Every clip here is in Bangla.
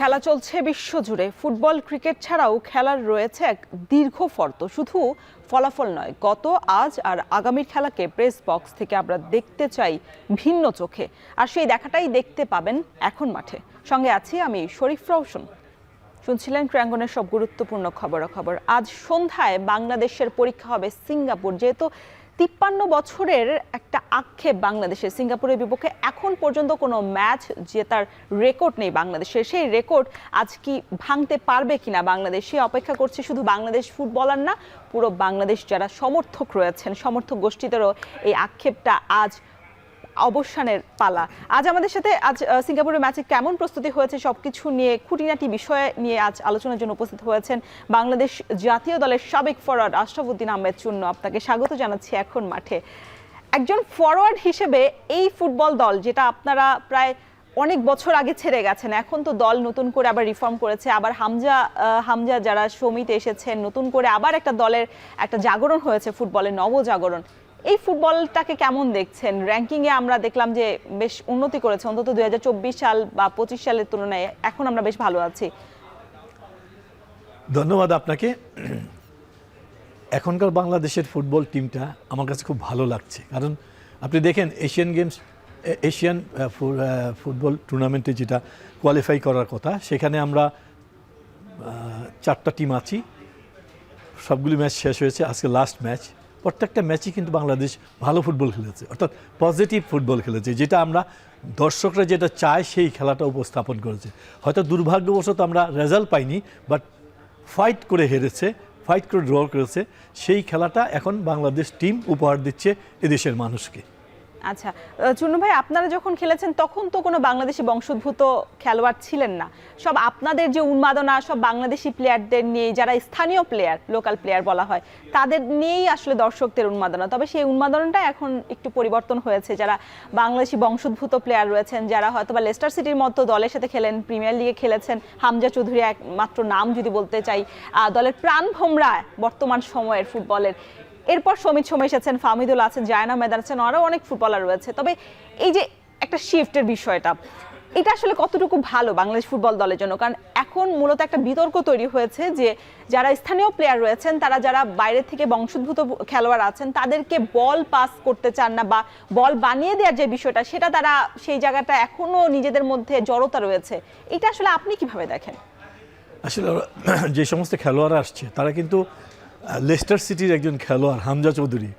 খেলা চলছে বিশ্বজুড়ে। ফুটবল ক্রিকেট ছাড়াও খেলার রয়েছে এক দীর্ঘ ফর্দ। শুধু ফলাফল নয়, গত আজ আর আগামীর খেলাকে প্রেস বক্স থেকে আমরা দেখতে চাই ভিন্ন চোখে। আর সেই দেখাটাই দেখতে পাবেন এখন মাঠে। সঙ্গে আছি আমি শরীফ রওশন। শুনছিলেন ক্রীড়াঙ্গনের সব গুরুত্বপূর্ণ খবরাখবর। আজ সন্ধ্যায় বাংলাদেশের পরীক্ষা হবে সিঙ্গাপুর। যেহেতু 53 বছরের একটা আক্ষেপ বাংলাদেশের সিঙ্গাপুরের বিপক্ষে এখন পর্যন্ত কোনো ম্যাচ জেতার রেকর্ড নেই বাংলাদেশের। সেই রেকর্ড আজ কি ভাঙতে পারবে কিনা বাংলাদেশ, সে অপেক্ষা করছে শুধু বাংলাদেশ ফুটবলার না, পুরো বাংলাদেশ যারা সমর্থক রয়েছেন, সমর্থক গোষ্ঠীদেরও এই আক্ষেপটা আজ অবসানের পালা। আজ আমাদের সাথে সিঙ্গাপুরের ম্যাচে কেমন প্রস্তুতি হয়েছে সবকিছু নিয়ে খুঁটিনাটি বিষয় নিয়ে আজ আলোচনার জন্য উপস্থিত হয়েছেন বাংলাদেশ জাতীয় দলের সাবেক ফরওয়ার্ড আশরাফ উদ্দিন আহমেদ চুন্নু। আপনাকে স্বাগত জানাচ্ছি এখন মাঠে। একজন ফরওয়ার্ড হিসেবে এই ফুটবল দল যেটা আপনারা প্রায় অনেক বছর আগে ছেড়ে গেছেন, এখন তো দল নতুন করে আবার রিফর্ম করেছে, আবার হামজা যারা সমিতে এসেছেন, নতুন করে আবার একটা দলের একটা জাগরণ হয়েছে, ফুটবলের নবজাগরণ। এই ফুটবলটাকে কেমন দেখছেন? র্যাঙ্কিংয়ে আমরা দেখলাম যে বেশ উন্নতি করেছে, অন্তত 2024 সাল বা 25 সালের তুলনায় এখন আমরা বেশ ভালো আছি। ধন্যবাদ আপনাকে। এখনকার বাংলাদেশের ফুটবল টিমটা আমার কাছে খুব ভালো লাগছে, কারণ আপনি দেখেন এশিয়ান ফুটবল টুর্নামেন্টে যেটা কোয়ালিফাই করার কথা, সেখানে আমরা 4টা টিম আছি। সবগুলি ম্যাচ শেষ হয়েছে, আজকে লাস্ট ম্যাচ। প্রত্যেকটা ম্যাচই কিন্তু বাংলাদেশ ভালো ফুটবল খেলেছে, অর্থাৎ পজিটিভ ফুটবল খেলেছে, যেটা আমরা দর্শকরা যেটা চায় সেই খেলাটা উপস্থাপন করেছে। হয়তো দুর্ভাগ্যবশত আমরা রেজাল্ট পাইনি, বাট ফাইট করে হেরেছে, ফাইট করে ড্র করেছে। সেই খেলাটা এখন বাংলাদেশ টিম উপহার দিচ্ছে এদেশের মানুষকে। আচ্ছা চুন্নু ভাই, আপনারা যখন খেলেছেন তখন তো কোনো বাংলাদেশি বংশোদ্ভূত খেলোয়াড় ছিলেন না। সব আপনাদের যে উন্মাদনা, সব বাংলাদেশি প্লেয়ারদের নিয়ে, যারা স্থানীয় প্লেয়ার, লোকাল প্লেয়ার বলা হয়, তাদের নিয়েই আসলে দর্শকদের উন্মাদনা। তবে সেই উন্মাদনাটা এখন একটু পরিবর্তন হয়েছে। যারা বাংলাদেশি বংশোদ্ভূত প্লেয়ার রয়েছেন, যারা হয়তো বা লেস্টার সিটির মতো দলের সাথে খেলেন, প্রিমিয়ার লিগে খেলেছেন, হামজা চৌধুরী একমাত্র নাম যদি বলতে চাই, দলের প্রাণ ভোমরা বর্তমান সময়ের ফুটবলের। এরপর সমিত সোম এসেছেন, ফাহমিদুল আছেন, জায়না মেদান আছেন, আরও অনেক ফুটবলার রয়েছে। তবে এই যে একটা শিফটের বিষয়টা, এটা আসলে কতটুকু ভালো বাংলাদেশ ফুটবল দলের জন্য? কারণ এখন মূলত একটা বিতর্ক তৈরি হয়েছে যে যারা স্থানীয় প্লেয়ার রয়েছেন, তারা যারা বাইরে থেকে বংশোদ্ভূত খেলোয়াড় আছেন, তাদেরকে বল পাস করতে চান না, বা বল বানিয়ে দেওয়ার যে বিষয়টা, সেটা তারা সেই জায়গাটা এখনো নিজেদের মধ্যে জড়তা রয়েছে। এটা আসলে আপনি কিভাবে দেখেন? আসলে যে সমস্ত খেলোয়াড় আসছে, তারা কিন্তু লেস্টার সিটির একজন খেলোয়াড় হামজা চৌধুরী,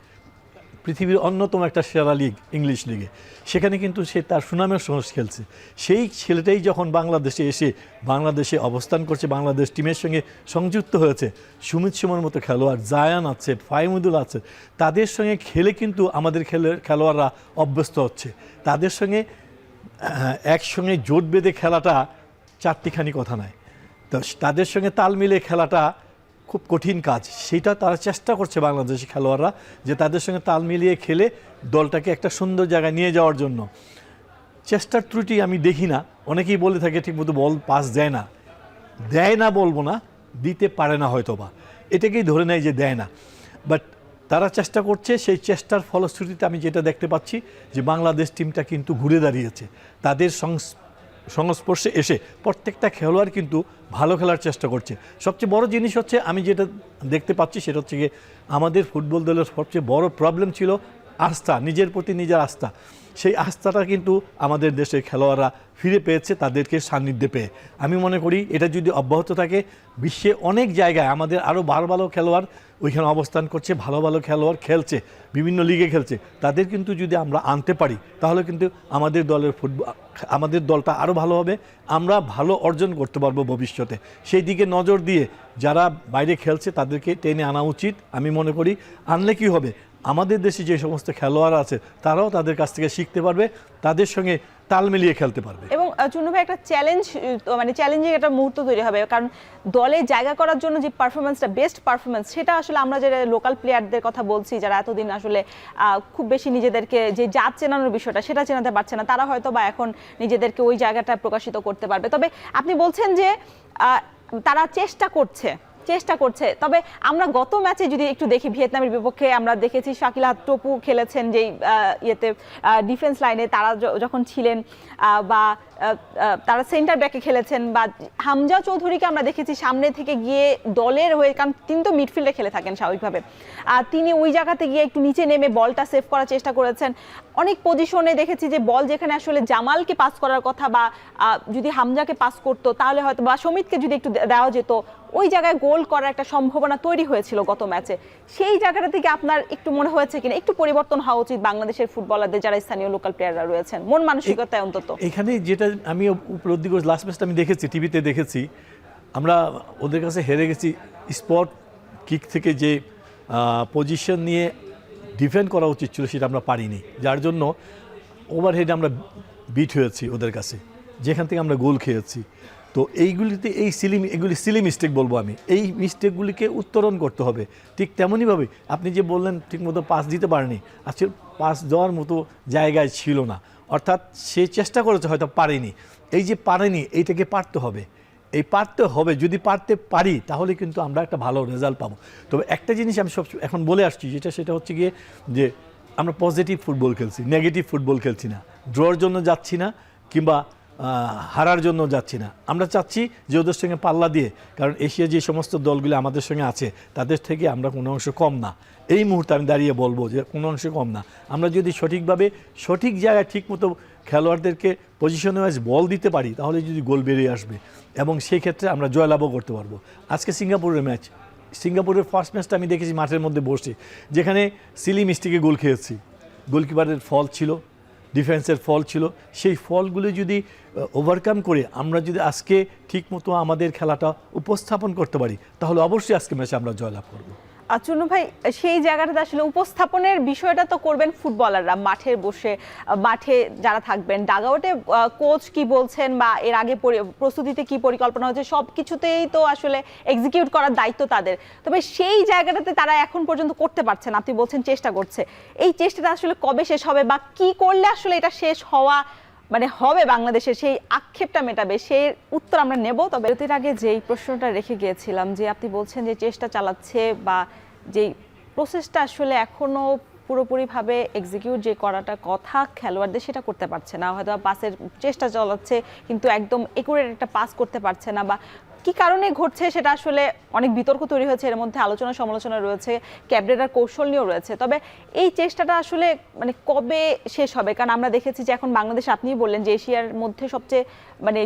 পৃথিবীর অন্যতম একটা সেরা লিগ, ইংলিশ লিগে, সেখানে কিন্তু সে তার সুনামের সঙ্গে খেলছে। সেই ছেলেটাই যখন বাংলাদেশে এসে বাংলাদেশে অবস্থান করছে, বাংলাদেশ টিমের সঙ্গে সংযুক্ত হয়েছে, সুমিত সোমের মতো খেলোয়াড়, জায়ান আছে, ফাহিমুদুল আছে, তাদের সঙ্গে খেলে কিন্তু আমাদের খেলোয়াড়রা অভ্যস্ত হচ্ছে। তাদের সঙ্গে একসঙ্গে জোট বেঁধে খেলাটা চারটিখানি কথা নয়। তো তাদের সঙ্গে তাল মিলিয়ে খেলাটা খুব কঠিন কাজ। সেটা তারা চেষ্টা করছে বাংলাদেশি খেলোয়াড়রা, যে তাদের সঙ্গে তাল মিলিয়ে খেলে দলটাকে একটা সুন্দর জায়গায় নিয়ে যাওয়ার জন্য। চেষ্টার ত্রুটি আমি দেখি না। অনেকেই বলে থাকে ঠিকমতো বল পাস দেয় না বলবো না, দিতে পারে না হয়তো বা, এটাকেই ধরে নেয় যে দেয় না। বাট তারা চেষ্টা করছে। সেই চেষ্টার ফলশ্রুতিতে আমি যেটা দেখতে পাচ্ছি যে বাংলাদেশ টিমটা কিন্তু ঘুরে দাঁড়িয়েছে। তাদের সংস্পর্শে এসে প্রত্যেকটা খেলোয়াড় কিন্তু ভালো খেলার চেষ্টা করছে। সবচেয়ে বড় জিনিস হচ্ছে, আমি যেটা দেখতে পাচ্ছি সেটা হচ্ছে গিয়ে, আমাদের ফুটবল দলের সবচেয়ে বড় প্রবলেম ছিল আস্থা, নিজের প্রতি নিজের আস্থা। সেই আস্থাটা কিন্তু আমাদের দেশের খেলোয়াড়রা ফিরে পেয়েছে তাদেরকে সান্নিধ্যে পেয়ে। আমি মনে করি এটা যদি অব্যাহত থাকে, বিশ্বে অনেক জায়গায় আমাদের আরও ভালো ভালো খেলোয়াড় ওইখানে অবস্থান করছে, ভালো ভালো খেলোয়াড় খেলছে, বিভিন্ন লিগে খেলছে। তাদের কিন্তু যদি আমরা আনতে পারি, তাহলে কিন্তু আমাদের দলটা আরও ভালো হবে, আমরা ভালো অর্জন করতে পারবো ভবিষ্যতে। সেই দিকে নজর দিয়ে যারা বাইরে খেলছে তাদেরকে টেনে আনা উচিত। আমি মনে করি আনলে কি হবে, আমাদের দেশে যে সমস্ত খেলোয়াড় আছে তারাও তাদের কাছ থেকে শিখতে পারবে, তাদের সঙ্গে তাল মিলিয়ে খেলতে পারবে। এবং চুন্নু ভাই, একটা চ্যালেঞ্জিং একটা মুহূর্ত তৈরি হবে, কারণ দলে জায়গা করার জন্য যে পারফরমেন্সটা, বেস্ট পারফরমেন্স, সেটা আসলে আমরা যারা লোকাল প্লেয়ারদের কথা বলছি, যারা এতদিন আসলে খুব বেশি নিজেদেরকে যে জাত চেনানোর বিষয়টা, সেটা চেনাতে পারছে না, তারা হয়তো বা এখন নিজেদেরকে ওই জায়গাটা প্রকাশিত করতে পারবে। তবে আপনি বলছেন যে তারা চেষ্টা করছে। তবে আমরা গত ম্যাচে যদি একটু দেখি, ভিয়েতনামের বিপক্ষে আমরা দেখেছি শাকিলা টপু খেলেছেন যেই ডিফেন্স লাইনে তারা যখন ছিলেন, বা তারা সেন্টার ব্যাকে খেলেছেন, বা হামজা চৌধুরীকে আমরা দেখেছি সামনে থেকে গিয়ে দলের হয়ে, কারণ তিনি তো মিডফিল্ডে খেলে থাকেন স্বাভাবিকভাবে, আর তিনি ওই জায়গাতে গিয়ে একটু নিচে নেমে বলটা সেভ করার চেষ্টা করেছেন। অনেক পজিশনে দেখেছি যে বল যেখানে আসলে জামালকে পাস করার কথা, বা যদি হামজাকে পাস করতো তাহলে হয়তো, বা সমিতকে যদি একটু দেওয়া যেত, ওই জায়গায় গোল করার একটা সম্ভাবনা তৈরি হয়েছিল গত ম্যাচে। সেই জায়গাটা থেকে আপনার একটু মনে হয়েছে কিনা একটু পরিবর্তন হওয়া উচিত বাংলাদেশের ফুটবলারদের, যারা স্থানীয় লোকাল প্লেয়াররা রয়েছেন, মন মানসিকতায় অন্তত? এখানে যেটা আমি উপলব্ধি করছি, লাস্ট ম্যাচটা আমি দেখেছি, টিভিতে দেখেছি, আমরা ওদের কাছে হেরে গেছি। স্পট কিক থেকে যে পজিশন নিয়ে ডিফেন্ড করা উচিত ছিল সেটা আমরা পারিনি, যার জন্য ওভারহেডে আমরা বিট হয়েছি ওদের কাছে, যেখান থেকে আমরা গোল খেয়েছি। তো এইগুলিতে এগুলি সিলি মিস্টেক বলবো আমি, এই মিস্টেকগুলিকে উত্তরণ করতে হবে। ঠিক তেমনইভাবে আপনি যে বললেন ঠিকমতো পাস দিতে পারেনি, আসলে পাস দেওয়ার মতো জায়গায় ছিল না, অর্থাৎ সে চেষ্টা করেছে হয়তো পারেনি। এই যে পারেনি, এইটাকে পারতে হবে, পারতে হবে। যদি পারতে পারি তাহলে কিন্তু আমরা একটা ভালো রেজাল্ট পাবো। তবে একটা জিনিস আমি এখন বলে আসছি, সেটা হচ্ছে গিয়ে যে আমরা পজিটিভ ফুটবল খেলছি, নেগেটিভ ফুটবল খেলছি না, ড্রর জন্য যাচ্ছি না কিংবা হারার জন্য যাচ্ছি না। আমরা চাচ্ছি যে ওদের সঙ্গে পাল্লা দিয়ে, কারণ এশিয়া যে সমস্ত দলগুলো আমাদের সঙ্গে আছে তাদের থেকে আমরা কোনো অংশ কম না। এই মুহূর্তে আমি দাঁড়িয়ে বলবো যে কোনো অংশ কম না। আমরা যদি সঠিকভাবে সঠিক জায়গায় ঠিকমতো খেলোয়াড়দেরকে পজিশনে ওয়াইজ বল দিতে পারি, তাহলে যদি গোল বেরিয়ে আসবে এবং সেই ক্ষেত্রে আমরা জয়লাভও করতে পারবো। আজকে সিঙ্গাপুরের ম্যাচ, সিঙ্গাপুরের ফার্স্ট ম্যাচটা আমি দেখেছি মাঠের মধ্যে বসে, যেখানে সিলি মিস্টেকে গোল খেয়েছি। গোলকিপারের ফল ছিল, ডিফেন্সের ফল ছিল, সেই ফলগুলি যদি ওভারকাম করে আমরা যদি আজকে ঠিকমতো আমাদের খেলাটা উপস্থাপন করতে পারি, তাহলে অবশ্যই আজকে ম্যাচে আমরা জয়লাভ করব। চুনু ভাই, সেই জায়গাটাতে আসলে উপস্থাপনের বিষয়টা তো করবেন ফুটবলাররা, মাঠে বসে, মাঠে যারা থাকবেন, ডাগআউটে কোচ কি বলছেন বা এর আগে প্রস্তুতিতে কি পরিকল্পনা হচ্ছে, সব কিছুতেই তো আসলে এক্সিকিউট করার দায়িত্ব তাদের। তবে সেই জায়গাটাতে তারা এখন পর্যন্ত করতে পারছেন, আপনি বলছেন চেষ্টা করছে, এই চেষ্টাটা আসলে কবে শেষ হবে, বা কি করলে আসলে এটা শেষ হওয়া হবে বাংলাদেশের, সেই আক্ষেপটা মেটাবে, সেই উত্তর আমরা নেব। তবে এর আগে যেই প্রশ্নটা রেখে গিয়েছিলাম, যে আপনি বলছেন যে চেষ্টা চালাচ্ছে, বা যেই প্রসেসটা আসলে এখনো পুরোপুরিভাবে এক্সিকিউট যে করাটা কথা খেলোয়াড়দের, সেটা করতে পারছে না, হয়তো পাসের চেষ্টা চালাচ্ছে কিন্তু একদম একুরেট একটা পাস করতে পারছে না, বা কি কারণে ঘটছে সেটা আসলে অনেক বিতর্ক তৈরি হয়েছে, এর মধ্যে আলোচনা সমালোচনা রয়েছে, ক্যাবরেরার কৌশল নিয়েও রয়েছে। তবে এই চেষ্টাটা আসলে কবে শেষ হবে? কারণ আমরা দেখেছি যে এখন বাংলাদেশ, আপনিই বললেন যে এশিয়ার মধ্যে সবচেয়ে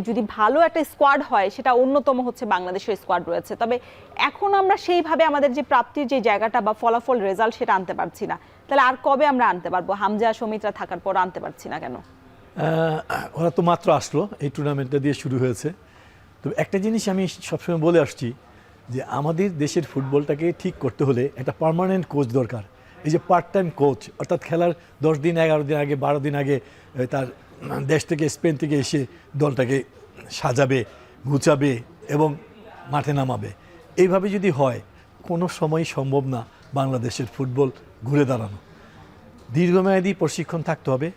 যদি ভালো একটা স্কোয়াড হয়, সেটা অন্যতম হচ্ছে বাংলাদেশের স্কোয়াড রয়েছে। তবে এখন আমরা সেইভাবে আমাদের যে প্রাপ্তির যে জায়গাটা বা ফলাফল রেজাল্ট, সেটা আনতে পারছি না। তাহলে আর কবে আমরা আনতে পারবো? হামজা সমিতরা থাকার পর আনতে পারছি না কেন? ওরা তো মাত্র আসলো, এই টুর্নামেন্টটা দিয়ে শুরু হয়েছে। তবে একটা জিনিস আমি সবসময় বলে আসছি, যে আমাদের দেশের ফুটবলটাকে ঠিক করতে হলে একটা পার্মানেন্ট কোচ দরকার। এই যে পার্ট টাইম কোচ, অর্থাৎ খেলার 10 দিন 11 দিন আগে 12 দিন আগে তার দেশ থেকে, স্পেন থেকে এসে দলটাকে সাজাবে, গুছাবে এবং মাঠে নামাবে, এইভাবে যদি হয়, কোনো সময় সম্ভব না বাংলাদেশের ফুটবল ঘুরে দাঁড়ানো। দীর্ঘমেয়াদী প্রশিক্ষণ থাকতে হবে,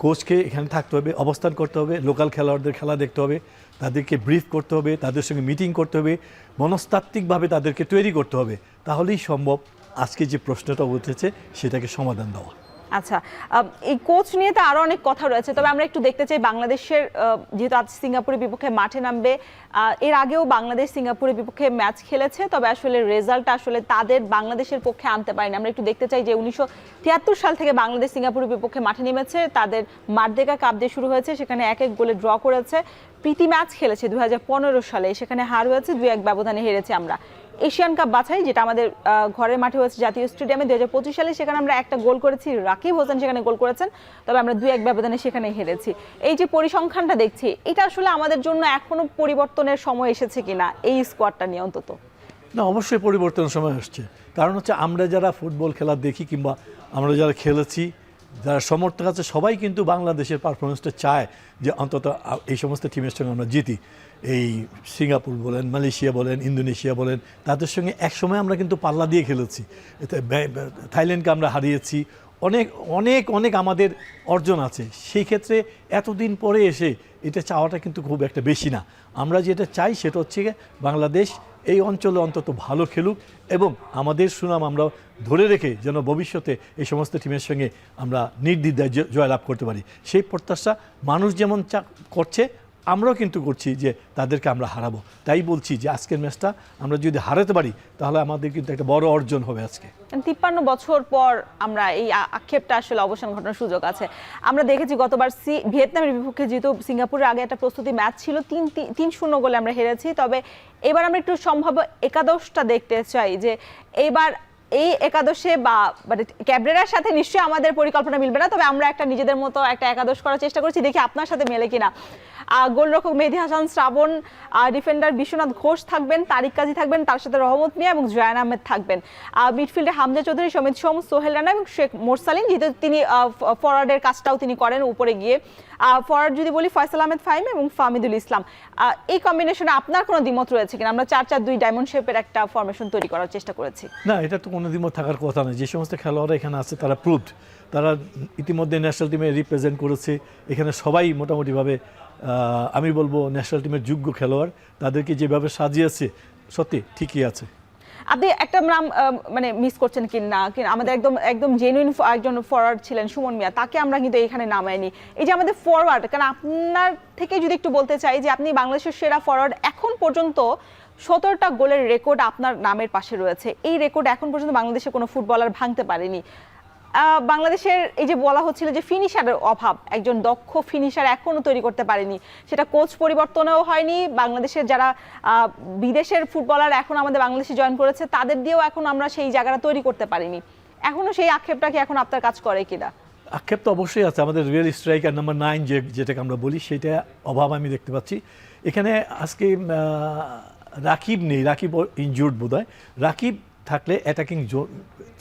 কোচকে এখানে থাকতে হবে, অবস্থান করতে হবে, লোকাল খেলোয়াড়দের খেলা দেখতে হবে, তাদেরকে ব্রিফ করতে হবে, তাদের সঙ্গে মিটিং করতে হবে, মনস্তাত্ত্বিকভাবে তাদেরকে তৈরি করতে হবে, তাহলেই সম্ভব আজকে যে প্রশ্নটা উঠেছে সেটাকে সমাধান দেওয়া। আচ্ছা, এই কোচ নিয়ে তো আরো অনেক কথা রয়েছে, তবে আমরা একটু দেখতে চাই বাংলাদেশের, যেহেতু আজ সিঙ্গাপুরের বিপক্ষে মাঠে নামবে, এর আগেও বাংলাদেশ সিঙ্গাপুরের বিপক্ষে ম্যাচ খেলেছে, তবে আসলে রেজাল্ট আসলে তাদের বাংলাদেশের পক্ষে আনতে পারেনি। আমরা একটু দেখতে চাই যে 1973 সাল থেকে বাংলাদেশ সিঙ্গাপুরের বিপক্ষে মাঠে নেমেছে, তাদের মারদেকা কাপ দিয়ে শুরু হয়েছে, সেখানে 1-1 গোলে ড্র করেছে। প্রীতি ম্যাচ খেলেছে 2015 সালে, সেখানে হার হয়েছে, 2-1 ব্যবধানে হেরেছে আমরা। এশিয়ান কাপ বাছাই, যেটা আমাদের ঘরের মাঠে হয়েছে জাতীয় স্টেডিয়ামে 2025 সালে, সেখানে আমরা একটা গোল করেছি, রাকিব হোসেন সেখানে গোল করেছেন, তবে আমরা 2-1 ব্যবধানে সেখানে হেরেছি। এই যে পরিসংখ্যানটা দেখছি, এটা আসলে আমাদের জন্য এখনো পরিবর্তনের সময় এসেছে কিনা এই স্কোয়াডটা নিয়ে? অন্তত না, অবশ্যই পরিবর্তনের সময় আসছে। কারণ হচ্ছে আমরা যারা ফুটবল খেলা দেখি কিংবা আমরা যারা খেলেছি, যারা সমর্থক আছে, সবাই কিন্তু বাংলাদেশের পারফরমেন্সটা চায় যে অন্তত এই সমস্ত টিমের সঙ্গে আমরা জিতি। এই সিঙ্গাপুর বলেন, মালয়েশিয়া বলেন, ইন্দোনেশিয়া বলেন, তাদের সঙ্গে একসময় আমরা কিন্তু পাল্লা দিয়ে খেলেছি। থাইল্যান্ডকে আমরা হারিয়েছি, অনেক অনেক অনেক আমাদের অর্জন আছে, সেই ক্ষেত্রে এতদিন পরে এসে এটা চাওয়াটা কিন্তু খুব একটা বেশি না। আমরা যেটা চাই সেটা হচ্ছে বাংলাদেশ এই অঞ্চলে অন্তত ভালো খেলুক এবং আমাদের সুনাম আমরা ধরে রেখে যেন ভবিষ্যতে এই সমস্ত টিমের সঙ্গে আমরা নির্দ্বিধায় জয়লাভ করতে পারি। সেই প্রত্যাশা মানুষ যেমন করছে, আমরাও কিন্তু করছি যে তাদেরকে আমরা হারাবো। তাই বলছি যে আজকের ম্যাচটা আমরা যদি হারাতে পারি তাহলে আমাদের কিন্তু একটা বড় অর্জন হবে আজকে। 53 বছর পর আমরা এই আক্ষেপটা আসলে অবসান ঘটানোর সুযোগ আছে। আমরা দেখেছি গতবার ভিয়েতনামের বিপক্ষে যেহেতু সিঙ্গাপুরের আগে একটা প্রস্তুতি ম্যাচ ছিল, 3-0 গোলে আমরা হেরেছি। তবে এবার আমরা একটু সম্ভাব্য একাদশটা দেখতে চাই যে এবার এই একাদশে বা মানে ক্যাবরেরার সাথে নিশ্চয়ই আমাদের পরিকল্পনা মিলবে না, তবে আমরা একটা নিজেদের মতো একটা একাদশ করার চেষ্টা করছি, দেখি আপনার সাথে মেলে কিনা। গোলরক্ষক মেহেদী হাসান শ্রাবণ, ডিফেন্ডার বিশ্বনাথ ঘোষ থাকবেন, তারিক কাজী থাকবেন, তার সাথে রহমত মিয়া এবং জয়ান আহমেদ থাকবেন। মিডফিল্ডে হামজা চৌধুরী, সমিত সোম, সোহেল রানা এবং শেখ মোরসালিন, যেহেতু তিনি ফরওয়ার্ডের কাজটাও তিনি করেন উপরে গিয়ে। ফরওয়ার্ড যদি বলি ফয়সাল আহমেদ ফাহিম এবং ফাহমিদুল ইসলাম। এই কম্বিনেশনে আপনার কোনো দ্বিমত রয়েছে কিনা? আমরা 4-4-2 ডায়মন্ড শেপের একটা ফরমেশন তৈরি করার চেষ্টা করেছি। না, এটা তো কোনো দ্বিমত থাকার কথা নয়। যে সমস্ত খেলোয়াড়রা এখানে আছে তারা প্রুভড, তারা ইতিমধ্যে ন্যাশনাল টিমে রিপ্রেজেন্ট করেছে। এখানে সবাই মোটামুটিভাবে আমি বলবো ন্যাশনাল টিমের যোগ্য খেলোয়াড়। তাদেরকে যেভাবে সাজিয়েছে সত্যি ঠিকই আছে। আপনি একটা নাম মানে মিস করছেন কিনা, আমাদের একদম একদম জেনুইন একজন ফরওয়ার্ড ছিলেন সুমন মিয়া, তাকে আমরা কিন্তু এখানে নামাইনি। এই যে আমাদের ফরওয়ার্ড, কারণ আপনার থেকে যদি একটু বলতে চাই যে আপনি বাংলাদেশের সেরা ফরওয়ার্ড, এখন পর্যন্ত 17টা গোলের রেকর্ড আপনার নামের পাশে রয়েছে। এই রেকর্ড এখন পর্যন্ত বাংলাদেশে কোনো ফুটবলার ভাঙতে পারেনি। বাংলাদেশের এই যে বলা হচ্ছিল যে ফিনিশারের অভাব, একজন দক্ষ ফিনিশার এখনো তৈরি করতে পারেনি, সেটা কোচ পরিবর্তনেও হয়নি। বাংলাদেশের যারা বিদেশের ফুটবলার এখন আমাদের বাংলাদেশে জয়েন করেছে তাদের দিয়েও এখন আমরা সেই জায়গাটা তৈরি করতে পারিনি। এখনো সেই আক্ষেপটা কি এখন আপনার কাজ করে কিনা? আক্ষেপ তো অবশ্যই আছে। আমাদের রিয়েল স্ট্রাইকার নাম্বার 9 যেটাকে আমরা বলি, সেটা অভাব আমি দেখতে পাচ্ছি এখানে। আজকে রাকিব নেই, রাকিব ইনজুর্ড বোধহয়। রাকিব থাকলে অ্যাটাকিং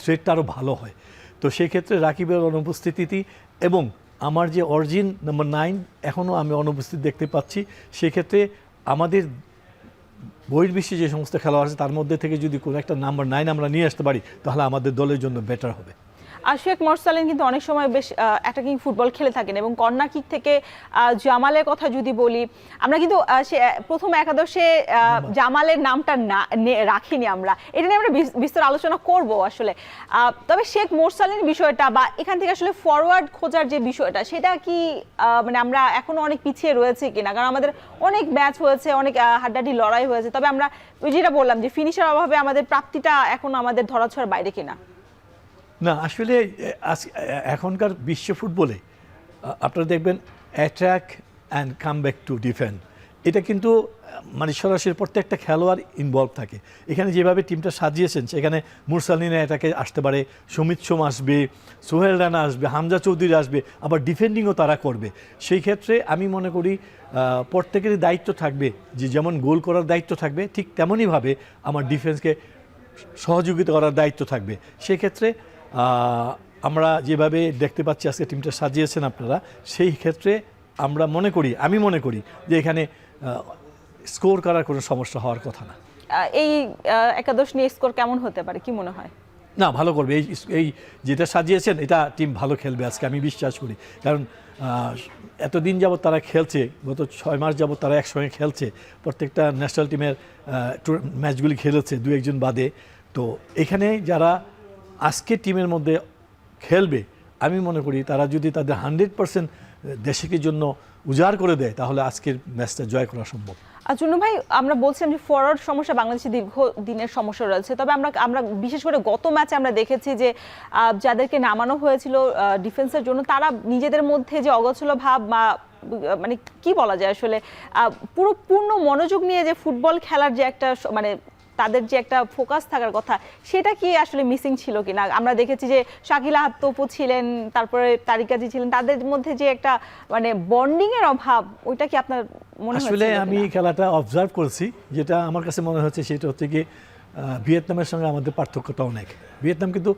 থ্রেটটা আরও ভালো হয়। তো সেই ক্ষেত্রে রাকিবের অনুপস্থিতি এবং আমার যে অরিজিন নাম্বার 9 এখনও আমি অনুপস্থিত দেখতে পাচ্ছি। সেক্ষেত্রে আমাদের বহির্বিশ্বে যে সমস্ত খেলোয়াড় আছে তার মধ্যে থেকে যদি কোনো একটা নাম্বার 9 আমরা নিয়ে আসতে পারি তাহলে আমাদের দলের জন্য বেটার হবে। শেখ মোরসালিন কিন্তু অনেক সময় বেশ অ্যাটাকিং ফুটবল খেলে থাকেন এবং কর্নার কিক থেকে জামালের কথা যদি বলি, আমরা কিন্তু প্রথম একাদশে জামালের নামটা রাখিনি আমরা, এটা নিয়ে আমরা বিস্তর আলোচনা করব আসলে। তবে শেখ মোরসালিন বিষয়টা বা এখান থেকে আসলে ফরওয়ার্ড খোঁজার যে বিষয়টা, সেটা কি মানে আমরা এখনো অনেক পিছিয়ে রয়েছে কিনা? কারণ আমাদের অনেক ম্যাচ হয়েছে, অনেক হাড্ডাহাড্ডি লড়াই হয়েছে, তবে আমরা যেটা বললাম যে ফিনিশার অভাবে আমাদের প্রাপ্তিটা এখন আমাদের ধরাছোঁয়ার বাইরে কিনা। না, আসলে এখনকার বিশ্ব ফুটবলে আপনারা দেখবেন attack and come back to defend, এটা কিন্তু মানে সরাসরি প্রত্যেকটা খেলোয়াড় ইনভলভ থাকে। এখানে যেভাবে টিমটা সাজিয়েছেন সেখানে মুরসালিনের অ্যাটাকে আসতে পারে, সমিত সোম আসবে, সোহেল রানা আসবে, হামজা চৌধুরী আসবে, আবার ডিফেন্ডিংও তারা করবে। সেই ক্ষেত্রে আমি মনে করি প্রত্যেকেরই দায়িত্ব থাকবে যে যেমন গোল করার দায়িত্ব থাকবে ঠিক তেমনইভাবে আমার ডিফেন্সকে সহযোগিতা করার দায়িত্ব থাকবে। সেক্ষেত্রে আমরা যেভাবে দেখতে পাচ্ছি আজকে টিমটা সাজিয়েছেন আপনারা, সেই ক্ষেত্রে আমি মনে করি যে এখানে স্কোর করার কোনো সমস্যা হওয়ার কথা না। এই একাদশ নিয়ে স্কোর কেমন হতে পারে, কি মনে হয়? না, ভালো করবে। এই যেটা সাজিয়েছেন এটা টিম ভালো খেলবে আজকে, আমি বিশ্বাস করি। কারণ এতদিন যাবত তারা খেলছে, গত 6 মাস যাবত তারা একসঙ্গে খেলছে, প্রত্যেকটা ন্যাশনাল টিমের ম্যাচগুলি খেলেছে 2-1 বাদে। তো এখানে যারা আজকে টিমের মধ্যে খেলবে, আমি মনে করি তারা যদি তাদের 100% দেশকে জন্য উজাড় করে দেয় তাহলে আজকের ম্যাচটা জয় করা সম্ভব। চুন্নু ভাই, আমরা বলছিলাম যে ফরওয়ার্ড সমস্যা বাংলাদেশে দীর্ঘদিনের সমস্যা রয়েছে, তবে আমরা বিশেষ করে গত ম্যাচে আমরা দেখেছি যে যাদেরকে নামানো হয়েছিল ডিফেন্সের জন্য, তারা নিজেদের মধ্যে যে অগোছল ভাব বা মানে কি বলা যায় আসলে পূর্ণ মনোযোগ নিয়ে যে ফুটবল খেলার যে একটা মানে তাদের যে একটা ফোকাস থাকার কথা, সেটা কি আসলে মিসিং ছিল কিনা? আমরা দেখেছি যে শাকিল আহাদ তপু ছিলেন, তারপরে তারিক কাজী ছিলেন, তাদের মধ্যে যে একটা মানে বন্ডিং এর অভাব, ওইটা কি আপনার মনে হচ্ছে? আসলে আমি খেলাটা অবজার্ভ করেছি, যেটা আমার কাছে মনে হচ্ছে সেটা হচ্ছে কি ভিয়েতনামের সঙ্গে আমাদের পার্থক্যটা অনেক। ভিয়েতনাম কিন্তু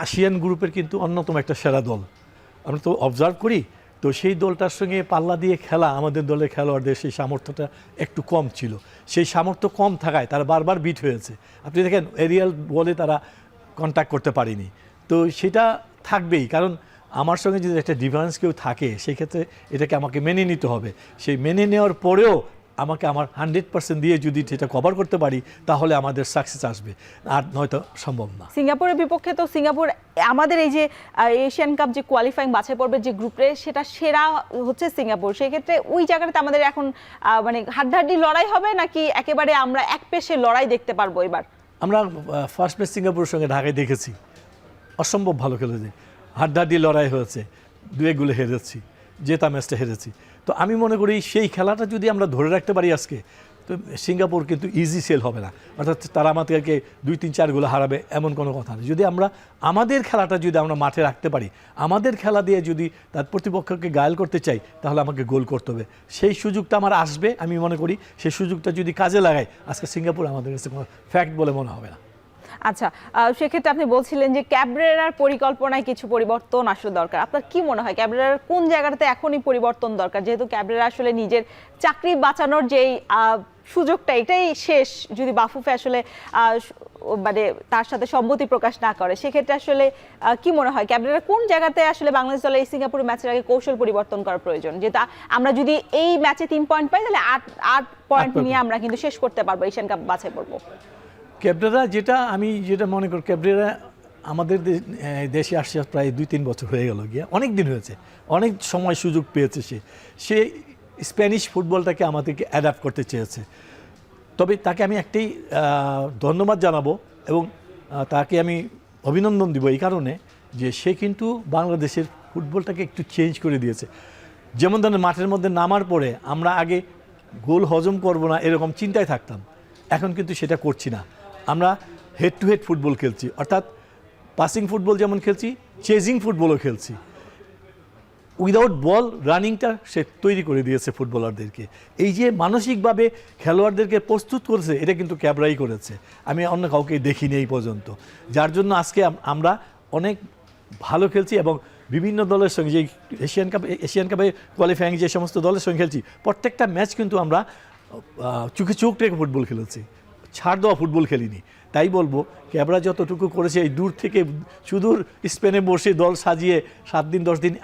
আসিয়ান গ্রুপের কিন্তু অন্যতম একটা সেরা দল, আমরা তো অবজার্ভ করি। তো সেই দলটার সঙ্গে পাল্লা দিয়ে খেলা আমাদের দলের খেলোয়াড়দের সেই সামর্থ্যটা একটু কম ছিল। সেই সামর্থ্য কম থাকায় তারা বারবার বিট হয়েছে। আপনি দেখেন এরিয়াল বলে তারা কন্ট্যাক্ট করতে পারেনি। তো সেটা থাকবেই, কারণ আমার সঙ্গে যদি একটা ডিফারেন্স কেউ থাকে সেই ক্ষেত্রে এটাকে আমাকে মেনে নিতে হবে। সেই মেনে নেওয়ার পরেও আমাকে আমার 100% দিয়ে যদি সেটা কভার করতে পারি তাহলে আমাদের সাকসেস আসবে, আর নয়তো সম্ভব না। সিঙ্গাপুরের বিপক্ষে তো সিঙ্গাপুর আমাদের এই যে এশিয়ান কাপ যে কোয়ালিফাইং বাছাই পর্বের যে গ্রুপে সেটা সেরা হচ্ছে সিঙ্গাপুর, সেক্ষেত্রে ওই জায়গাটাতে আমাদের এখন মানে হাড্ডাহাড্ডি লড়াই হবে নাকি একেবারে আমরা এক পেশে লড়াই দেখতে পারবো এবার? আমরা ফার্স্ট ম্যাচ সিঙ্গাপুরের সঙ্গে ঢাকায় দেখেছি, অসম্ভব ভালো খেলেছে, হাড্ডাহাড্ডি লড়াই হয়েছে, 2-1 গোলে হেরেছি, জেতা ম্যাচটা হেরেছি। তো আমি মনে করি সেই খেলাটা যদি আমরা ধরে রাখতে পারি আজকে, তো সিঙ্গাপুর কিন্তু ইজি সেল হবে না, অর্থাৎ তারা আমাদেরকে 2-3-4 গোলে হারাবে এমন কোনো কথা নেই। যদি আমরা আমাদের খেলাটা যদি আমরা মাঠে রাখতে পারি, আমাদের খেলা দিয়ে যদি তার প্রতিপক্ষকে ঘায়েল করতে চাই তাহলে আমাকে গোল করতে হবে। সেই সুযোগটা আমার আসবে, আমি মনে করি সেই সুযোগটা যদি কাজে লাগাই আজকে সিঙ্গাপুর আমাদের কাছে কোনো ফ্যাক্ট বলে মনে হবে না। আচ্ছা, সেক্ষেত্রে আপনি বলছিলেন যে ক্যাবরেরার পরিকল্পনায় কিছু পরিবর্তন আসলে দরকার। আপনার কি মনে হয় ক্যাবরেরার কোন জায়গাটাতে এখনই পরিবর্তন দরকার, যেহেতু ক্যাবরেরা আসলে নিজের চাকরি বাঁচানোর যেই সুযোগটা এটাই শেষ, যদি বাফুফে আসলে মানে তার সাথে সম্মতি প্রকাশ না করে, সেক্ষেত্রে আসলে কি মনে হয় ক্যাবরেরা কোন জায়গাতে আসলে বাংলাদেশ দলে এই সিঙ্গাপুর ম্যাচের আগে কৌশল পরিবর্তন করা প্রয়োজন, যেটা আমরা যদি এই ম্যাচে 3 পয়েন্ট পাই তাহলে 8 পয়েন্ট নিয়ে আমরা কিন্তু শেষ করতে পারবো এশিয়ান কাপ বাছাই পর্ব। ক্যাবরেরা আমি যেটা মনে করি, ক্যাবরেরা আমাদের দেশে আসছে প্রায় 2-3 বছর হয়ে গেল গিয়ে, অনেক দিন হয়েছে, অনেক সময় সুযোগ পেয়েছে। সে স্প্যানিশ ফুটবলটাকে আমাদেরকে অ্যাডাপ্ট করতে চেয়েছে। তবে তাকে আমি একটাই ধন্যবাদ জানাবো এবং তাকে আমি অভিনন্দন দিব এই কারণে যে সে কিন্তু বাংলাদেশের ফুটবলটাকে একটু চেঞ্জ করে দিয়েছে। যেমন ধরেন মাঠের মধ্যে নামার পরে আমরা আগে গোল হজম করব না এরকম চিন্তায় থাকতাম, এখন কিন্তু সেটা করছি না। আমরা হেড টু হেড ফুটবল খেলছি, অর্থাৎ পাসিং ফুটবল যেমন খেলছি, চেজিং ফুটবলও খেলছি। উইদাউট বল রানিংটা সে তৈরি করে দিয়েছে ফুটবলারদেরকে। এই যে মানসিকভাবে খেলোয়াড়দেরকে প্রস্তুত করেছে, এটা কিন্তু ক্যাবরাই করেছে, আমি অন্য কাউকে দেখিনি এই পর্যন্ত। যার জন্য আজকে আমরা অনেক ভালো খেলছি এবং বিভিন্ন দলের সঙ্গে যে এশিয়ান কাপে কোয়ালিফাইং যে সমস্ত দলের সঙ্গে খেলছি, প্রত্যেকটা ম্যাচ কিন্তু আমরা চোখে চোখ রেখে ফুটবল খেলেছি, ছাড় দেওয়া ফুটবল খেলিনি। তাই বলবো ক্যাবরা যতটুকু করেছে, এই দূর থেকে সুদূর স্পেনে বসে দল সাজিয়ে 7 দিন 10 দিন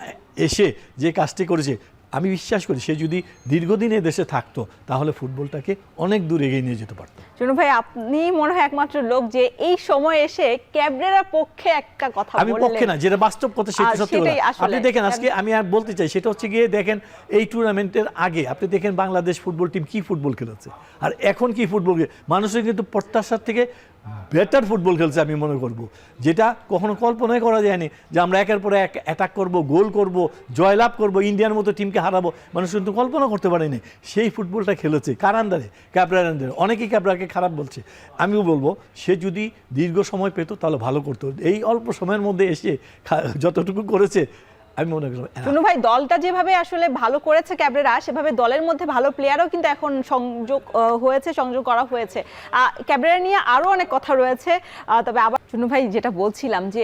এসে যে কাজটি করেছে, আমি বিশ্বাস করি সে যদি দীর্ঘদিন দেশে থাকতো তাহলে ফুটবলটাকে অনেক দূর এগিয়ে নিয়ে যেতে পারতো। চুনু ভাই, আপনি মনে হয় একমাত্র লোক যে এই সময় এসে ক্যাবরেরার পক্ষে একটা কথা বললেন। আমি পক্ষে না, যেটা বাস্তব কথা সেটা সত্যি কথা। আপনি দেখেন আজকে আমি আর বলতে চাই সেটা হচ্ছে গিয়ে দেখেন এই টুর্নামেন্টের আগে আপনি দেখেন বাংলাদেশ ফুটবল টিম কি ফুটবল খেলেছে আর এখন কি ফুটবল, মানুষের কিন্তু প্রত্যাশার থেকে বেটার ফুটবল খেলছে আমি মনে করব, যেটা কখনো কল্পনাই করা যায়নি যে আমরা একের পর এক অ্যাটাক করব, গোল করব, জয়লাভ করব, ইন্ডিয়ার মতো টিমকে হারাবো, মানুষ কিন্তু কল্পনা করতে পারেনি। সেই ফুটবলটা খেলেছে কার আন্ডারে? ক্যাবরার আন্ডারে। অনেকেই ক্যাবরাকে খারাপ বলছে, আমিও বলবো সে যদি দীর্ঘ সময় পেতো তাহলে ভালো করতো। এই অল্প সময়ের মধ্যে এসে যতটুকু করেছে আমি মনে করি। চুনু ভাই, দলটা যেভাবে আসলে ভালো করেছে ক্যাবরেরা, সেভাবে দলের মধ্যে ভালো প্লেয়ারও কিন্তু এখন সংযোগ করা হয়েছে। ক্যাবরেরা নিয়ে আরো অনেক কথা রয়েছে, তবে আবার চুনু ভাই যেটা বলছিলাম যে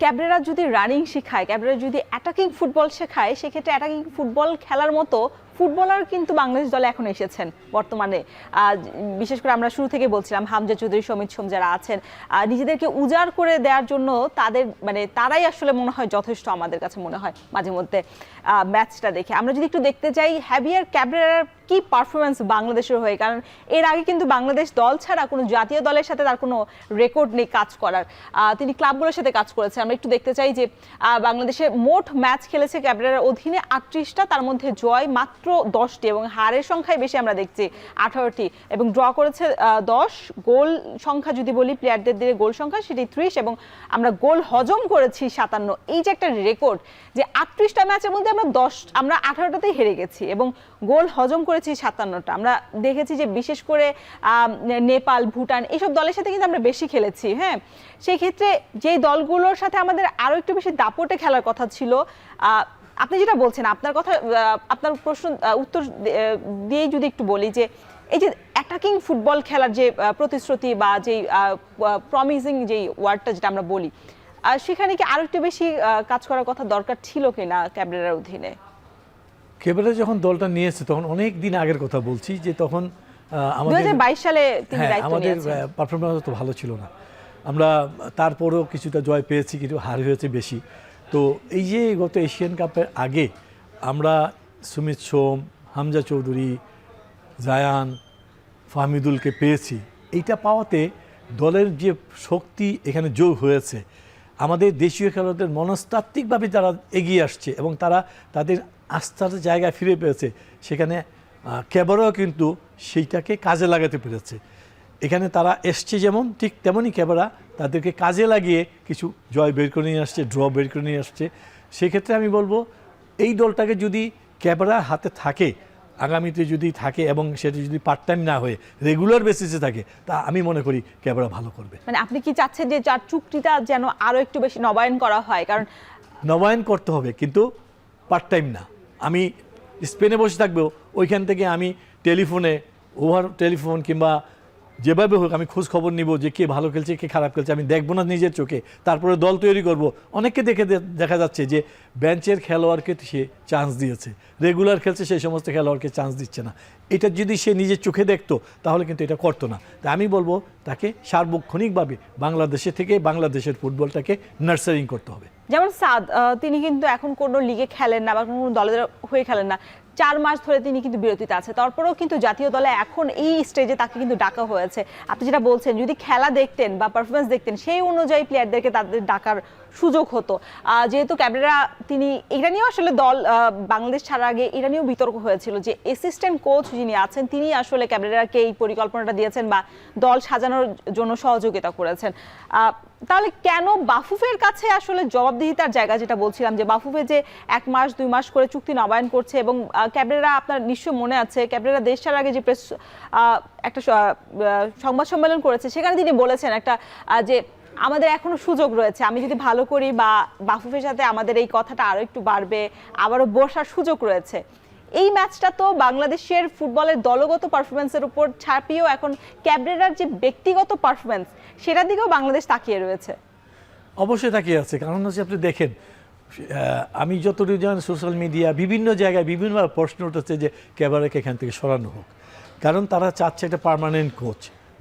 ক্যাবরেরা যদি রানিং শেখায়, ক্যাবরেরা যদি অ্যাটাকিং ফুটবল শেখায়, সেক্ষেত্রে অ্যাটাকিং ফুটবল খেলার মতো ফুটবলার কিন্তু বাংলাদেশ দলে এখন এসেছেন বর্তমানে। বিশেষ করে আমরা শুরু থেকে বলছিলাম হামজা চৌধুরী, সমিত সোম যারা আছেন, নিজেদেরকে উজাড় করে দেওয়ার জন্য তাদের তারাই আসলে মনে হয় যথেষ্ট। আমাদের কাছে মনে হয় মাঝে মধ্যে ম্যাচটা দেখে আমরা যদি একটু দেখতে চাই হ্যাভিয়ার ক্যাবরেরার কি পারফরমেন্স বাংলাদেশের হয়ে, কারণ এর আগে কিন্তু বাংলাদেশ দল ছাড়া কোনো জাতীয় দলের সাথে তার কোনো রেকর্ড নেই কাজ করার। তিনি ক্লাবগুলোর সাথে কাজ করেছেন। আমরা একটু দেখতে চাই যে বাংলাদেশের মোট ম্যাচ খেলেছে ক্যাবরেরার অধীনে 38টা, তার মধ্যে জয় মাত্র 10টি এবং হারের সংখ্যায় বেশি আমরা দেখছি 18টি, এবং ড্র করেছে 10। গোল সংখ্যা যদি বলি প্লেয়ারদের দিয়ে গোল সংখ্যা সেটি 30 এবং আমরা গোল হজম করেছি 57। এই যে একটা রেকর্ড যে 38টা ম্যাচের মধ্যে আমরা 18টাতেই হেরে গেছি এবং গোল হজম করেছি 57টা। আমরা দেখেছি যে বিশেষ করে নেপাল, ভুটান এইসব দলের সাথে কিন্তু আমরা বেশি খেলেছি। হ্যাঁ, সেই ক্ষেত্রে যেই দলগুলোর সাথে আমাদের আরো একটু বেশি দাপটে খেলার কথা ছিল, আপনি যেটা বলছেন আপনার প্রশ্ন উত্তর দিয়েই যদি একটু বলি যে এই যে অ্যাটাকিং ফুটবল খেলার যে প্রতিশ্রুতি বা যেই প্রমিজিং যেই ওয়ার্ডটা যেটা আমরা বলি, সেখানে কি আরো একটু বেশি কাজ করার কথা দরকার ছিল কিনা ক্যাবরেরার অধীনে? ক্যাবরেরা যখন দলটা নিয়েছে তখন অনেক দিন আগের কথা বলছি, যে তখন আমাদের 2022 সালে তিনি দায়িত্ব আমাদের নিয়েছেন। পারফরম্যান্স তো ভালো ছিল না। আমরা তারপরেও কিছুটা জয় পেয়েছি, কিন্তু হার হয়েছে বেশি। তো এই যে গত এশিয়ান কাপের আগে আমরা সুমিত সোম, হামজা চৌধুরী, জায়ান, ফাহমিদুলকে পেয়েছি, এইটা পাওয়াতে দলের যে শক্তি এখানে যোগ হয়েছে, আমাদের দেশীয় খেলোয়াড়দের মনস্তাত্ত্বিকভাবে যারা এগিয়ে আসছে এবং তারা তাদের আস্থার জায়গায় ফিরে পেয়েছে, সেখানে ক্যাবরাও কিন্তু সেইটাকে কাজে লাগাতে পেরেছে। এখানে তারা এসছে যেমন, ঠিক তেমনই ক্যাবরা তাদেরকে কাজে লাগিয়ে কিছু জয় বের করে নিয়ে আসছে, ড্র বের করে নিয়ে আসছে। সেক্ষেত্রে আমি বলবো এই দলটাকে যদি ক্যাবরার হাতে থাকে, আগামীতে যদি থাকে এবং সেটা যদি পার্ট টাইম না হয়ে রেগুলার বেসিসে থাকে, তা আমি মনে করি ক্যাবরা ভালো করবে। মানে আপনি কি চাচ্ছেন যে যার চুক্তিটা যেন আরো একটু বেশি নবায়ন করা হয়? কারণ নবায়ন করতে হবে, কিন্তু পার্ট টাইম না। আমি স্পেনে বসে থাকবো, ওইখান থেকে আমি টেলিফোন কিংবা যেভাবে হোক আমি খোঁজ খবর নিব যে কে ভালো খেলছে, কে খারাপ খেলছে, আমি দেখবো না নিজের চোখে, তারপরে দল তৈরি করব। অনেককে দেখা যাচ্ছে যে বেঞ্চের খেলোয়াড়কে সে চান্স দিয়েছে, রেগুলার খেলছে সেই সমস্ত খেলোয়াড়কে চান্স দিচ্ছে না। এটা যদি সে নিজের চোখে দেখতো তাহলে কিন্তু এটা করতো না। তাই আমি বলবো তাকে সার্বক্ষণিকভাবে বাংলাদেশে থেকে বাংলাদেশের ফুটবলটাকে নার্সারিং করতে হবে। যেমন সাদ, তিনি কিন্তু এখন কোনো লিগে খেলেন না বা কোনো দলের হয়ে খেলেন না, 4 মাস ধরে তিনি কিন্তু বিরতিতে আছে, তারপরেও কিন্তু জাতীয় দলে এখন এই স্টেজে তাকে কিন্তু ডাকা হয়েছে। আপনি যেটা বলছেন, যদি খেলা দেখতেন বা পারফরমেন্স দেখতেন, সেই অনুযায়ী প্লেয়ারদেরকে তাদের ডাকার সুযোগ হতো। যেহেতু ক্যাবরেরা, তিনি এটা নিয়েও আসলে দল বাংলাদেশ ছাড়ার আগে এটা নিয়েও বিতর্ক হয়েছিল যে অ্যাসিস্ট্যান্ট কোচ যিনি আছেন তিনি আসলে ক্যাবরেরাকে এই পরিকল্পনাটা দিয়েছেন বা দল সাজানোর জন্য সহযোগিতা করেছেন। তাহলে কেন বাফুফের কাছে আসলে জবাবদিহিতার জায়গা, যেটা বলছিলাম যে বাফুফে যে 1 মাস 2 মাস করে চুক্তি নবায়ন করছে, এবং ক্যাবরেরা, আপনার নিশ্চয় মনে আছে ক্যাবরেরা দেশ ছাড়ার আগে যে প্রেস একটা সংবাদ সম্মেলন করেছে, সেখানে তিনি বলেছেন একটা যে আমাদের এখনো সুযোগ রয়েছে, আমি যদি ভালো করি বা বাফুফের সাথে আমাদের এই কথাটা আরো একটু বাড়বে, আবারও বসার সুযোগ রয়েছে। এই ম্যাচটা তো বাংলাদেশের ফুটবলের দলগত পারফরমেন্সের উপর ছাপিয়েও এখন ক্যাবরেরার যে ব্যক্তিগত পারফরমেন্স, সেটার দিকেও বাংলাদেশ তাকিয়ে রয়েছে। অবশ্যই তাকিয়ে আছে, কারণ হচ্ছে আপনি দেখেন, আমি যতটুকু জানি সোশ্যাল মিডিয়া বিভিন্ন জায়গায় বিভিন্নভাবে প্রশ্ন উঠেছে যে ক্যাবরেরাকে এখান থেকে সরানো হোক, কারণ তারা চাচ্ছে একটা পার্মানেন্ট কোচ,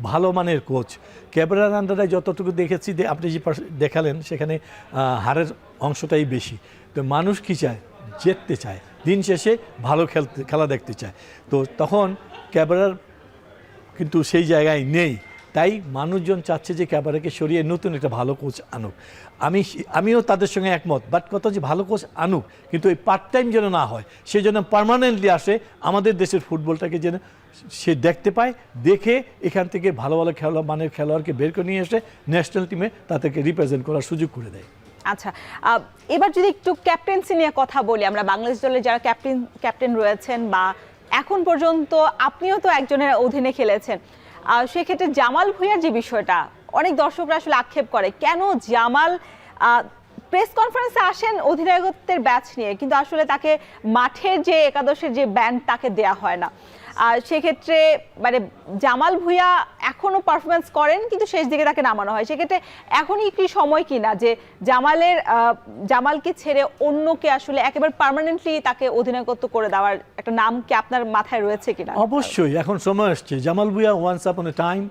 ভালো মানের কোচ। ক্যাবরেরার আন্ডারে যতটুকু দেখেছি, আপনি যে দেখালেন সেখানে হারের অংশটাই বেশি। তো মানুষ কী চায়? জিততে চায়, দিন শেষে ভালো খেলা দেখতে চায়। তো তখন ক্যাবরেরার কিন্তু সেই জায়গায় নেই, তাই মানুষজন চাচ্ছে যে ক্যাবরেরাকে সরিয়ে নতুন একটা ভালো কোচ আনুক। আমিও তাদের সঙ্গে একমত, বাট কথা যে ভালো কোচ আনুক, কিন্তু এই পার্ট টাইম যেন না হয়, সেই জন্য পার্মানেন্টলি আসে, আমাদের দেশের ফুটবলটাকে যেন সে দেখতে পায়, দেখে এখান থেকে ভালো ভালো মানের খেলোয়াড়কে বের করে নিয়ে এসে ন্যাশনাল টিমে তাদেরকে রিপ্রেজেন্ট করার সুযোগ করে দেয়। আচ্ছা, এবার যদি একটু ক্যাপ্টেন্সি নিয়ে কথা বলি, আমরা বাংলাদেশ দলের যারা ক্যাপ্টেন রয়েছেন বা এখন পর্যন্ত আপনিও তো একজনের অধীনে খেলেছেন, সেক্ষেত্রে জামাল ভুঁইয়ার যে বিষয়টা, অনেক দর্শকরা আসলে আক্ষেপ করে কেন জামাল প্রেস কনফারেন্সে আসেন অধিনায়কত্বের ব্যাচ নিয়ে, কিন্তু আসলে তাকে মাঠের যে একাদশের যে ব্যান্ড তাকে দেয়া হয় না। সেক্ষেত্রে মানে জামাল ভুঁইয়া এখনও পারফরমেন্স করেন, কিন্তু শেষ দিকে তাকে নামানো হয়। সেক্ষেত্রে এখনই কি সময় কিনা যে জামালকে ছেড়ে অন্যকে আসলে একেবারে পার্মানেন্টলি তাকে অধিনায়কত্ব করে দেওয়ার একটা নাম কি আপনার মাথায় রয়েছে কিনা? অবশ্যই এখন সময় আসছে। Jamal Bhuiyan once upon a time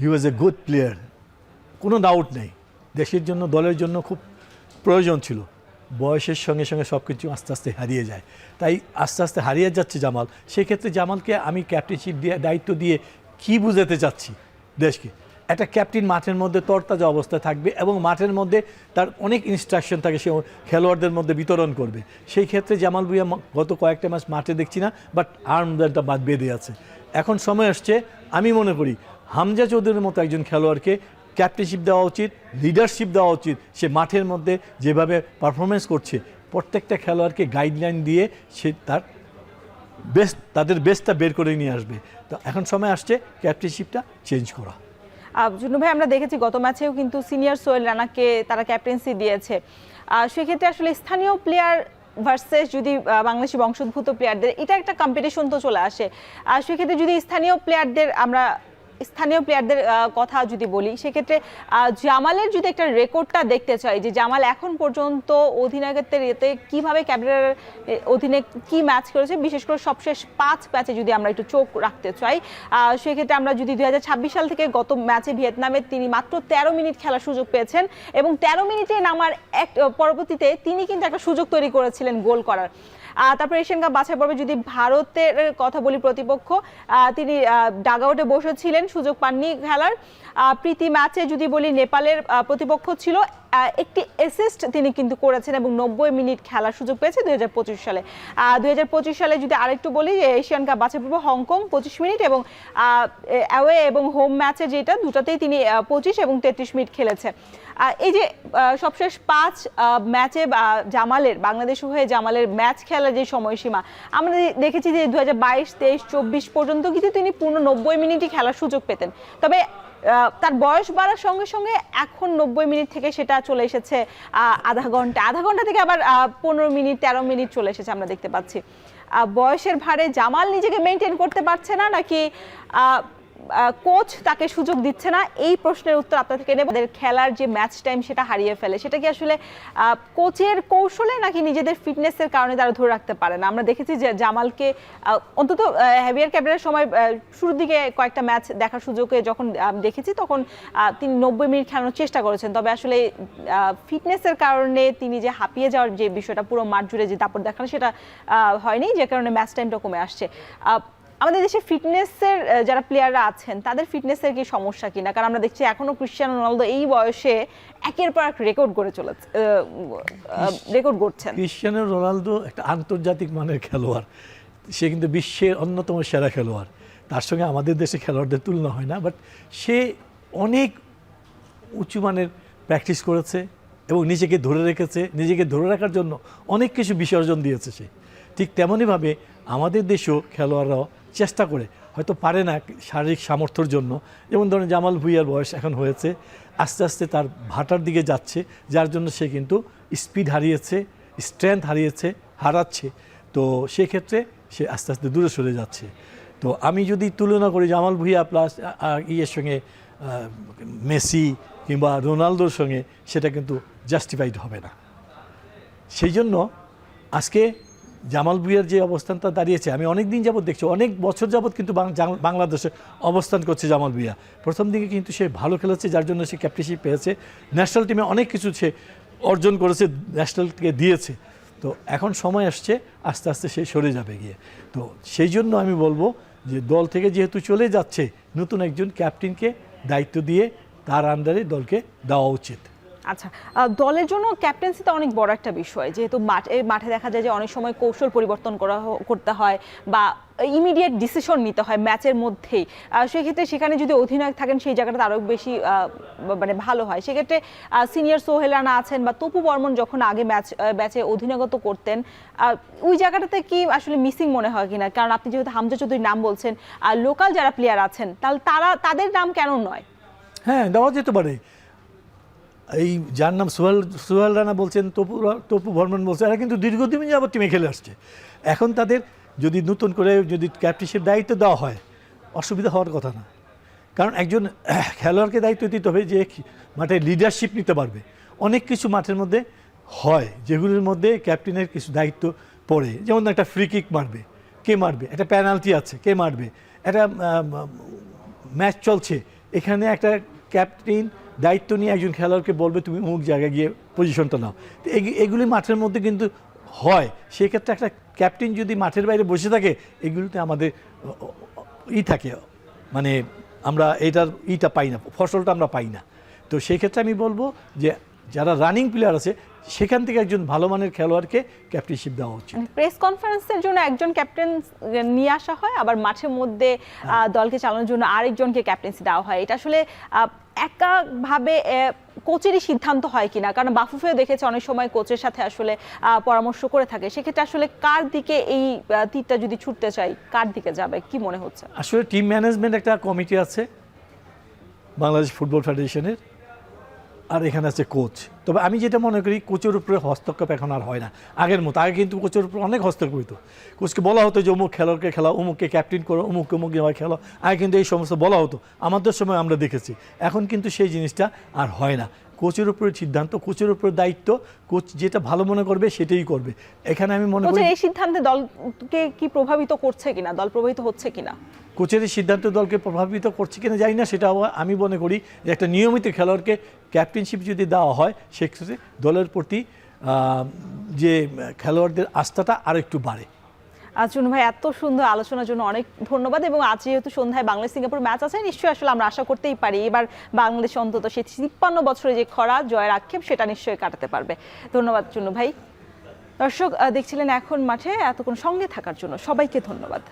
he was a good player, কোনো ডাউট নেই। দেশের জন্য, দলের জন্য খুব প্রয়োজন ছিল। বয়সের সঙ্গে সঙ্গে সব কিছু আস্তে আস্তে হারিয়ে যায়, তাই আস্তে আস্তে হারিয়ে যাচ্ছে জামাল। সেক্ষেত্রে জামালকে আমি ক্যাপ্টেনশিপ দিয়ে দায়িত্ব দিয়ে কি বুঝাতে চাচ্ছি দেশকে, একটা ক্যাপ্টেন মাঠের মধ্যে তরতাজা অবস্থায় থাকবে এবং মাঠের মধ্যে তার অনেক ইনস্ট্রাকশন থাকে, সে খেলোয়াড়দের মধ্যে বিতরণ করবে। সেই ক্ষেত্রে জামাল ভুঁইয়া গত কয়েকটা ম্যাচ মাঠে দেখছি না, বাট আর্মটা বাদ বেঁধে আছে। এখন সময় আসছে, আমি মনে করি হামজা চৌধুরীর মতো একজন খেলোয়াড়কে ক্যাপ্টেনশিপ দেওয়া উচিত, লিডারশিপ দেওয়া উচিত। সে মাঠের মধ্যে যেভাবে পারফরমেন্স করছে, প্রত্যেকটা খেলোয়াড়কে গাইডলাইন দিয়ে সে তাদের বেস্টটা বের করে নিয়ে আসবে। তো এখন সময় আসছে ক্যাপ্টেনশিপটা চেঞ্জ করা। জুনু ভাই, আমরা দেখেছি গত ম্যাচেও কিন্তু সিনিয়র সোহেল রানাকে তারা ক্যাপ্টেন্সি দিয়েছে। সেক্ষেত্রে আসলে স্থানীয় প্লেয়ার ভার্সেস যদি বাংলাদেশি বংশোদ্ভূত প্লেয়ারদের, এটা একটা কম্পিটিশন তো চলে আসে। আর সেক্ষেত্রে যদি স্থানীয় প্লেয়ারদের আমরা স্থানীয় প্লেয়ারদের কথা যদি বলি, সেক্ষেত্রে জামালের যদি একটা রেকর্ডটা দেখতে চাই, যে জামাল এখন পর্যন্ত অধিনায়কত্বের এতে কিভাবে ক্যাবিনেটের অধীনে কি ম্যাচ করেছে, বিশেষ করে সবশেষ 5 ম্যাচে যদি আমরা একটু চোখ রাখতে চাই, সেক্ষেত্রে আমরা যদি 2026 সাল থেকে গত ম্যাচে ভিয়েতনামে তিনি মাত্র 13 মিনিট খেলার সুযোগ পেয়েছেন এবং 13 মিনিটে নামার পরবর্তীতে তিনি কিন্তু একটা সুযোগ তৈরি করেছিলেন গোল করার। তারপর এশিয়ান কাপ বাছাই পর্বে যদি ভারতের কথা বলি, প্রতিপক্ষ তিনি ডাগআউটে বসেছিলেন, সুযোগ পাননি খেলার। প্রীতি ম্যাচে যদি বলি, নেপালের প্রতিপক্ষ ছিল, একটি অ্যাসিস্ট তিনি কিন্তু করেছেন এবং 90 মিনিট খেলার সুযোগ পেয়েছে 2025 সালে। 2025 সালে যদি আরেকটু বলি, এশিয়ান কাপ বাছাই পর্ব হংকং 25 মিনিট এবং অ্যাওয়ে এবং হোম ম্যাচে যেটা দুটাতেই তিনি 25 এবং 33 মিনিট খেলেছে। এই যে সবশেষ 5 ম্যাচে জামালের, বাংলাদেশ হয়ে জামালের ম্যাচ খেলার যে সময়সীমা আমরা দেখেছি যে 2022, 23, 24 পর্যন্ত কিন্তু তিনি পূর্ণ 90 মিনিটই খেলার সুযোগ পেতেন। তবে তার বয়স বাড়ার সঙ্গে সঙ্গে এখন 90 মিনিট থেকে সেটা চলে এসেছে আধা ঘন্টা থেকে আবার 15 মিনিট 13 মিনিট চলে এসেছে আমরা দেখতে পাচ্ছি। বয়সের ভারে জামাল নিজেকে মেনটেন করতে পারছে না, নাকি কোচ তাকে সুযোগ দিচ্ছে না? এই প্রশ্নের উত্তর আপনার থেকে নেব। খেলার যে ম্যাচ টাইম সেটা হারিয়ে ফেলে, সেটা কি আসলে কোচের কৌশলে নাকি নিজেদের ফিটনেসের কারণে তারা ধরে রাখতে পারে না? আমরা দেখেছি যে জামালকে অন্তত হেভিয়ার ক্যাবিনেটের সময় শুরুর দিকে কয়েকটা ম্যাচ দেখার সুযোগে যখন দেখেছি, তখন তিনি 90 মিনিট খেলানোর চেষ্টা করেছেন। তবে আসলে ফিটনেসের কারণে তিনি যে হাঁপিয়ে যাওয়ার যে বিষয়টা, পুরো মাঠ জুড়ে যে দাপট দেখানো, সেটা হয়নি, যে কারণে ম্যাচ টাইমটা কমে আসছে। আমাদের দেশে ফিটনেসের যারা প্লেয়াররা আছেন তাদের ফিটনেসের কি সমস্যা কিনা? কারণ আমরা দেখছি এখনো ক্রিশ্চিয়ানো রোনালদো এই বয়সে একের পর এক রেকর্ড গড়ছেন। ক্রিশ্চিয়ানো রোনালদো একটা আন্তর্জাতিক মানের খেলোয়াড়, সে কিন্তু বিশ্বের অন্যতম সেরা খেলোয়াড়। তার সঙ্গে আমাদের দেশে খেলোয়াড়দের তুলনা হয় না, বাট সে অনেক উঁচু মানের প্র্যাকটিস করেছে এবং নিজেকে ধরে রেখেছে। নিজেকে ধরে রাখার জন্য অনেক কিছু বিসর্জন দিয়েছে সে। ঠিক তেমনইভাবে আমাদের দেশেও খেলোয়াড়রাও চেষ্টা করে, হয়তো পারে না শারীরিক সামর্থ্যের জন্য। যেমন ধরেন জামাল ভুঁইয়ার বয়স এখন হয়েছে, আস্তে আস্তে তার ভাটার দিকে যাচ্ছে, যার জন্য সে কিন্তু স্পিড হারিয়েছে, স্ট্রেংথ হারাচ্ছে। তো সেক্ষেত্রে সে আস্তে আস্তে দূরে সরে যাচ্ছে। তো আমি যদি তুলনা করি জামাল ভুঁইয়া প্লাস ইয়ের সঙ্গে, মেসি কিংবা রোনালদোর সঙ্গে, সেটা কিন্তু জাস্টিফাইড হবে না। সেই জন্য আজকে জামাল ভুঁইয়ার যে অবস্থানটা দাঁড়িয়েছে, আমি অনেক দিন যাবত দেখছি, অনেক বছর যাবত কিন্তু বাংলাদেশে অবস্থান করছে জামাল ভুঁইয়া। প্রথম দিকে কিন্তু সে ভালো খেলেছে, যার জন্য সে ক্যাপ্টেনশিপ পেয়েছে, ন্যাশনাল টিমে অনেক কিছু সে অর্জন করেছে, ন্যাশনালকে দিয়েছে। তো এখন সময় আসছে, আস্তে আস্তে সে সরে যাবে গিয়ে। তো সেই জন্য আমি বলবো যে দল থেকে যেহেতু চলে যাচ্ছে, নতুন একজন ক্যাপ্টেনকে দায়িত্ব দিয়ে তার আন্ডারে দলকে দেওয়া উচিত। আচ্ছা, দলের জন্য ক্যাপ্টেন্সি তো অনেক বড় একটা বিষয়, যেহেতু মাঠে দেখা যায় যে অনেক সময় কৌশল পরিবর্তন করতে হয় বা ইমিডিয়েট ডিসিশন নিতে হয় ম্যাচের মধ্যেই। সেক্ষেত্রে সেখানে যদি অধিনায়ক থাকেন, সেই জায়গাটা আরও বেশি মানে ভালো হয়। সেক্ষেত্রে সিনিয়র সোহেল রানা আছেন বা তপু বর্মন যখন আগে ম্যাচে অধিনায়কত্ব করতেন, ওই জায়গাটাতে কি আসলে মিসিং মনে হয় কিনা? কারণ আপনি যেহেতু হামজা চৌধুরীর নাম বলছেন, লোকাল যারা প্লেয়ার আছেন তাহলে তাদের নাম কেন নয়? হ্যাঁ, দেওয়া যেতে পারে। এই যার নাম সোহেল রানা বলছেন, তপু বর্মন বলছেন, এরা কিন্তু দীর্ঘদিন যাবত টিমে খেলে আসছে। এখন তাদের যদি নতুন করে যদি ক্যাপ্টেনশিপ দায়িত্ব দেওয়া হয়, অসুবিধা হওয়ার কথা না। কারণ একজন খেলোয়াড়কে দায়িত্ব দিতে হবে যে মাঠে লিডারশিপ নিতে পারবে। অনেক কিছু মাঠের মধ্যে হয় যেগুলির মধ্যে ক্যাপ্টেনের কিছু দায়িত্ব পড়ে। যেমন একটা ফ্রি কিক মারবে, কে মারবে? একটা পেনাল্টি আছে, কে মারবে? একটা ম্যাচ চলছে, এখানে একটা ক্যাপ্টেন দায়িত্ব নিয়ে একজন খেলোয়াড়কে বলবে তুমি অমুক জায়গায় গিয়ে পজিশনটা নাও। তো এগুলি মাঠের মধ্যে কিন্তু হয়। সেক্ষেত্রে একটা ক্যাপ্টেন যদি মাঠের বাইরে বসে থাকে, এগুলিতে আমাদের থাকে, মানে আমরা এটার পাই না, ফসলটা আমরা পাই না। তো সেই ক্ষেত্রে আমি বলবো যে যারা রানিং প্লেয়ার আছে, সেখান থেকে একজন ভালো মানের খেলোয়াড়কে ক্যাপ্টেনশিপ দেওয়া উচিত। প্রেস কনফারেন্সের জন্য একজন ক্যাপ্টেন নিয়ে আসা হয়, আবার মাঠের মধ্যে দলকে চালানোর জন্য আরেকজনকে ক্যাপ্টেন্সি দেওয়া হয়। এটা আসলে একাভাবে কোচেরই সিদ্ধান্ত হয় কিনা? কারণ বাফুফেও দেখেছে অনেক সময় কোচের সাথে আসলে পরামর্শ করে থাকে। সেক্ষেত্রে আসলে কার দিকে এই তীরটা যদি ছুটতে চাই, কার দিকে যাবে কি মনে হচ্ছে? আসলে টিম ম্যানেজমেন্ট একটা কমিটি আছে বাংলাদেশ ফুটবল ফেডারেশনের, আর এখানে আছে কোচ। তবে আমি যেটা মনে করি কোচের উপরে হস্তক্ষেপ এখন আর হয় না আগের মতো। আগে কিন্তু কোচের উপরে অনেক হস্তক্ষেপ হতো, কোচকে বলা হতো যে অমুক খেলোয়াড়কে খেলাও, অমুককে ক্যাপ্টেন করো, অমুক খেলো। আগে কিন্তু এই সমস্ত বলা হতো, আমাদের সময় আমরা দেখেছি। এখন কিন্তু সেই জিনিসটা আর হয় না। কোচের উপরে সিদ্ধান্ত, কোচের উপরে দায়িত্ব, কোচ যেটা ভালো মনে করবে সেটাই করবে। এখানে আমি মনে করি এই সিদ্ধান্তে দলকে কি প্রভাবিত করছে কিনা, দল প্রভাবিত হচ্ছে কিনা? কোচের এই সিদ্ধান্ত দলকে প্রভাবিত করছে কিনা জানি না, সেটা আমি মনে করি যে একটা নিয়মিত খেলোয়াড়কে ক্যাপ্টেনশিপ যদি দেওয়া হয় সেক্ষেত্রে দলের প্রতি যে খেলোয়াড়দের আস্থাটা আরও একটু বাড়ে। চুনু ভাই, এত সুন্দর আলোচনার জন্য অনেক ধন্যবাদ। এবং আজ যেহেতু সন্ধ্যায় বাংলাদেশ সিঙ্গাপুর ম্যাচ আছে, নিশ্চয়ই আসলে আমরা আশা করতেই পারি এবার বাংলাদেশ অন্তত সেই 53 বছরে যে খরা জয়ের আক্ষেপ সেটা নিশ্চয়ই কাটাতে পারবে। ধন্যবাদ চুনু ভাই। দর্শক দেখছিলেন এখন মাঠে, এতক্ষণ সঙ্গে থাকার জন্য সবাইকে ধন্যবাদ।